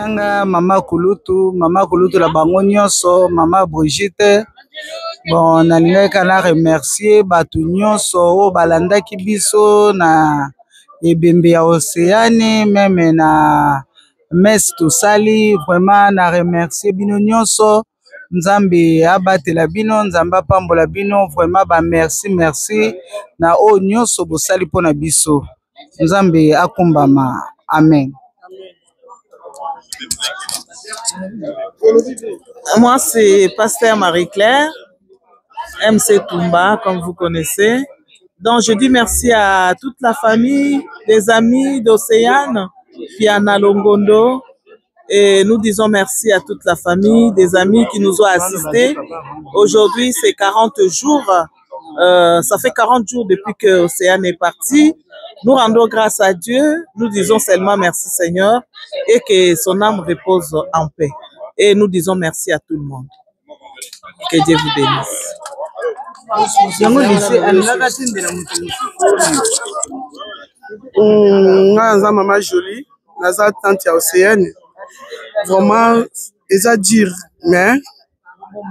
Sanga, Mama Kulutu la bango nyonso, Mama Brigitte. Bon, nalinga na remercier batu nyonso o balanda kibiso na ebembe ya Océane, même na mes tosali, vraiment na remercier bino nyonso. Nzambe abatela bino, nzambe apambola bino, vraiment ba merci na o nyonso bosali pona biso. Nzambe akumbama. Amen. Moi, c'est Pasteur Marie-Claire, MC Toumba, comme vous connaissez. Donc, je dis merci à toute la famille, des amis d'Océane, Piana Longondo. Et nous disons merci à toute la famille, des amis qui nous ont assistés. Aujourd'hui, c'est 40 jours. Ça fait 40 jours depuis que Océane est parti. Nous rendons grâce à Dieu. Nous disons seulement merci Seigneur et que son âme repose en paix. Et nous disons merci à tout le monde. Que Dieu vous bénisse. Maman Jolie, Naza tante à Océane. Vraiment, ils à dire, mais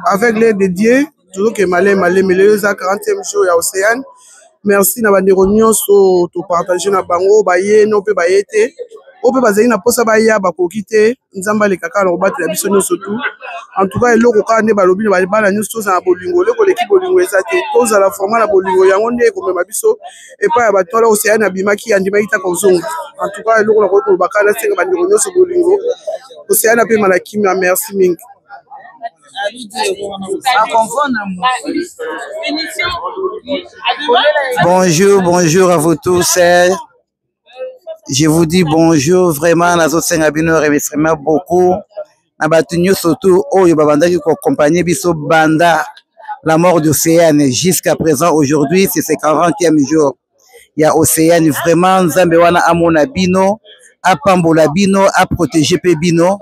avec l'aide de Dieu, toujours que malé, mais le 40e jour à Océane. Merci na bande réunion so to partager na bango baye no pe bayete o pe bazali na posa baya bakokite nzamba le kaka na batela biso nyonso tout en tout cas eloko ka nde balobi na bana nyonso za na bolingo leko leki bolingo ezate toza la format na bolingo yango nde ko mema biso et pas ya batola Océane abimaki andima ita ko zonga en tout cas eloko na ko bakala senga bande réunion so bolingo Océane pe malaki merci mingi. Bonjour à vous tous. Je vous dis bonjour vraiment. Nazo Sengabino remercie beaucoup. Nabatunyo surtout Oyo Babanda qui accompagne biso banda la mort d'Océane jusqu'à présent. Aujourd'hui c'est ses 40e jour. Il y a Océane vraiment Nzambe wana amona bino, a pambola bino, a protéger pe bino.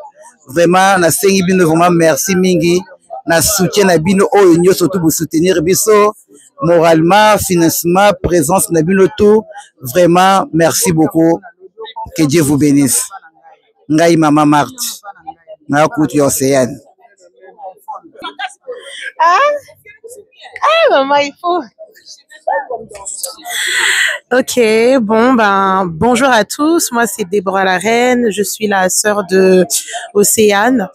Vraiment na sengi bino vraiment merci mingi. Na soutien na bino oyo nyo surtout pour soutenir biso moralement, financièrement, présence na bino tout. Vraiment merci beaucoup. Que Dieu vous bénisse. Ngai Maman Marthe. Na kuti Océane. Maman, il faut. Ok, bon, bonjour à tous. Moi, c'est Déborah la Reine. Je suis la sœur de Océane.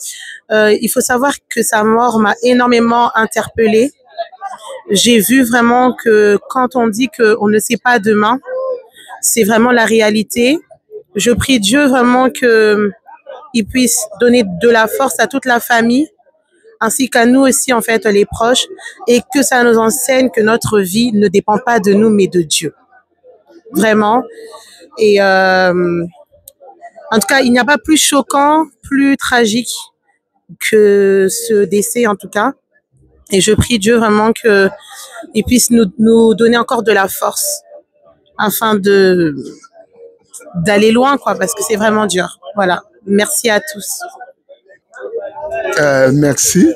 Il faut savoir que sa mort m'a énormément interpellée. J'ai vu vraiment que quand on dit qu'on ne sait pas demain, c'est vraiment la réalité. Je prie Dieu vraiment qu'il puisse donner de la force à toute la famille, ainsi qu'à nous aussi, en fait, les proches, et que ça nous enseigne que notre vie ne dépend pas de nous, mais de Dieu. Vraiment. Et en tout cas, il n'y a pas plus choquant, plus tragique que ce décès, en tout cas. Et je prie Dieu vraiment qu'il puisse nous donner encore de la force afin d'aller loin, quoi, parce que c'est vraiment dur. Voilà. Merci à tous. Merci.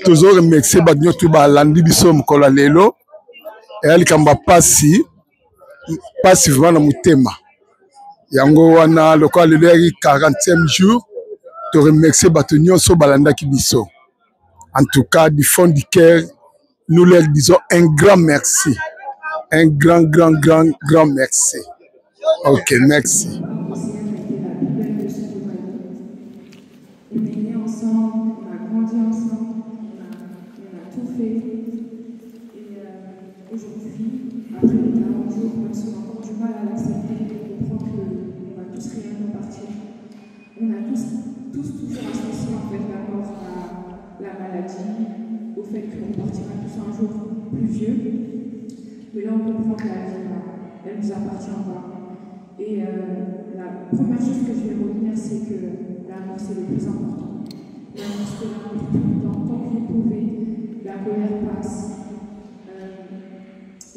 Toujours remercier Bagno Tuba Landi Bisom Kola Lelo. Et elle kamba passi vraiment na mutema. Yango wana lokola lelo 40e jour. Te remercier Batonio So Balanda Kibiso. En tout cas, du fond du cœur, nous leur disons un grand merci. Un grand merci. Ok, merci. On a tous toujours associé en fait la mort à la maladie, au fait qu'on partira tous un jour plus vieux. Mais là, on comprend que la vie, elle nous appartient pas. Et la première chose que je vais retenir, c'est que la mort, c'est le plus important. La mort, c'est là pour tout le temps, tant que vous pouvez. La colère passe.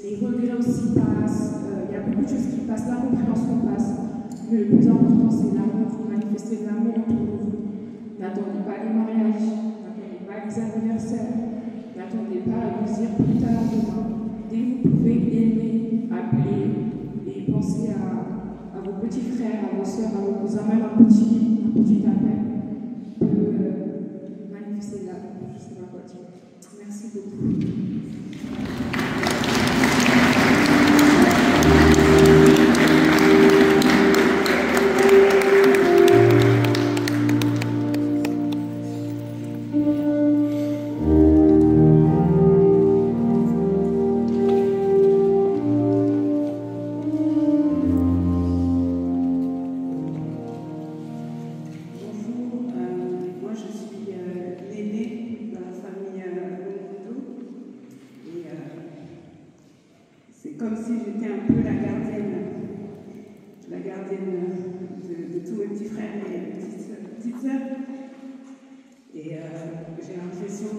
Les regrets aussi passent. Il y a beaucoup de choses qui passent. La compréhension passe. Mais le plus important, c'est l'amour. Manifester de l'amour entre vous. N'attendez pas les mariages, n'attendez pas les anniversaires, n'attendez pas à vous dire plus tard demain. Dès que vous pouvez aimer, appeler et penser à vos petits frères, à vos soeurs, à vos cousins, même un petit une petite sœur. Et j'ai l'impression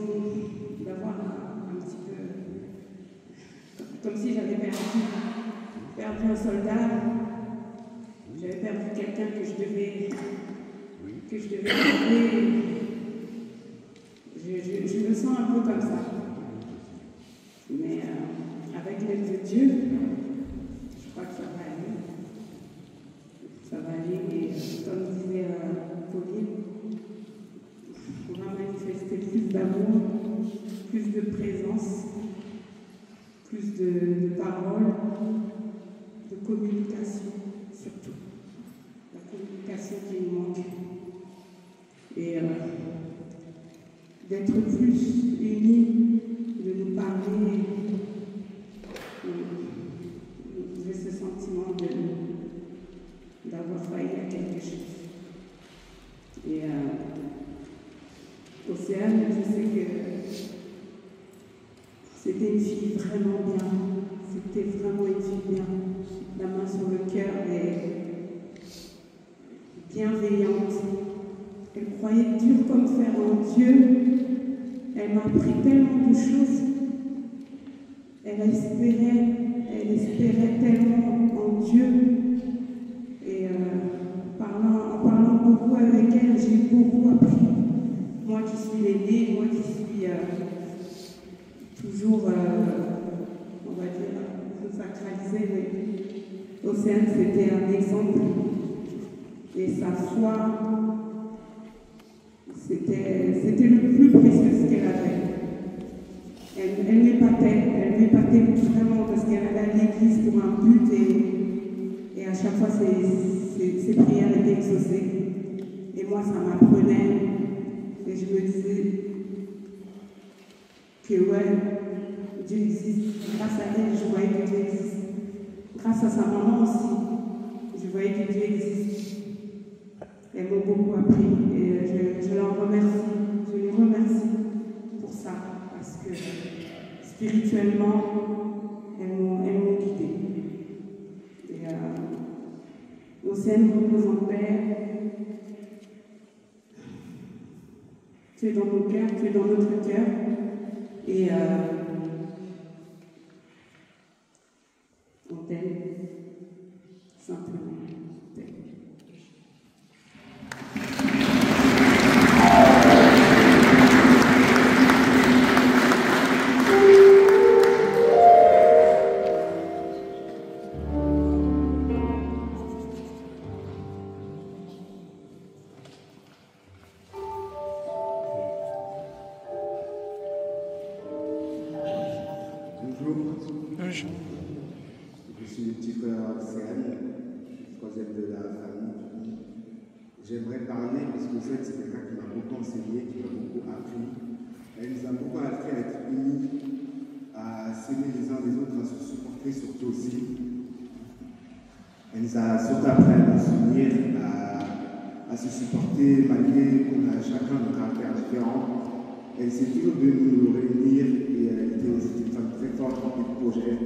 d'avoir un petit peu, comme si j'avais perdu un soldat, j'avais perdu quelqu'un que je devais aider. Je me sens un peu comme ça. Mais avec l'aide de Dieu, je crois que ça va aller. Ça va aller, et comme disait Pauline, on va manifester plus d'amour, plus de présence, plus de paroles, de communication, surtout. La communication qui nous manque. Et d'être plus unis, de nous parler. J'ai ce sentiment d'avoir failli à quelque chose. Et Océane, je sais que c'était une fille vraiment bien. C'était vraiment une fille bien. La main sur le cœur et bienveillante. Elle croyait dur comme fer en Dieu. Elle m'a appris tellement de choses. Elle espérait tellement en Dieu. Et en parlant beaucoup avec elle, j'ai beaucoup appris. Moi qui suis l'aînée, moi qui suis toujours, on va dire, sacralisée, mais Océane, c'était un exemple. Et sa foi, c'était le plus précieux qu'elle avait. Elle m'épatait vraiment parce qu'elle allait à l'église pour un but et à chaque fois ses prières étaient exaucées. Et moi, ça m'apprenait et je me disais que ouais, Dieu existe. Grâce à elle, je voyais que Dieu existe. Grâce à sa maman aussi, je voyais que Dieu existe. Elles m'ont beaucoup appris et je leur remercie. Je les remercie pour ça parce que spirituellement, elles m'ont guidée. Et Océane représentait, tu es dans nos cœurs, tu es dans notre cœur. Et on t'aime, simplement. Je suis le petit frère Océane, troisième de la famille. J'aimerais parler parce que c'est quelqu'un qui m'a beaucoup enseigné, qui m'a beaucoup appris. Elle nous a beaucoup appris à être unis, à s'aimer les uns les autres, à se supporter surtout aussi. Elle nous a surtout appris à nous unir, à se supporter malgré qu'on a chacun nos caractères différents. Elle s'est toujours de nous réunir et elle était une femme très forte, remplie de projets.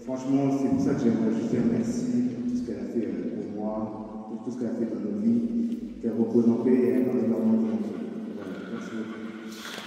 Franchement, c'est pour ça que j'aimerais juste dire merci pour tout ce qu'elle a fait pour moi, pour tout ce qu'elle a fait dans nos vies, qu'elle repose en paix et elle arrive à moi. Voilà, merci beaucoup.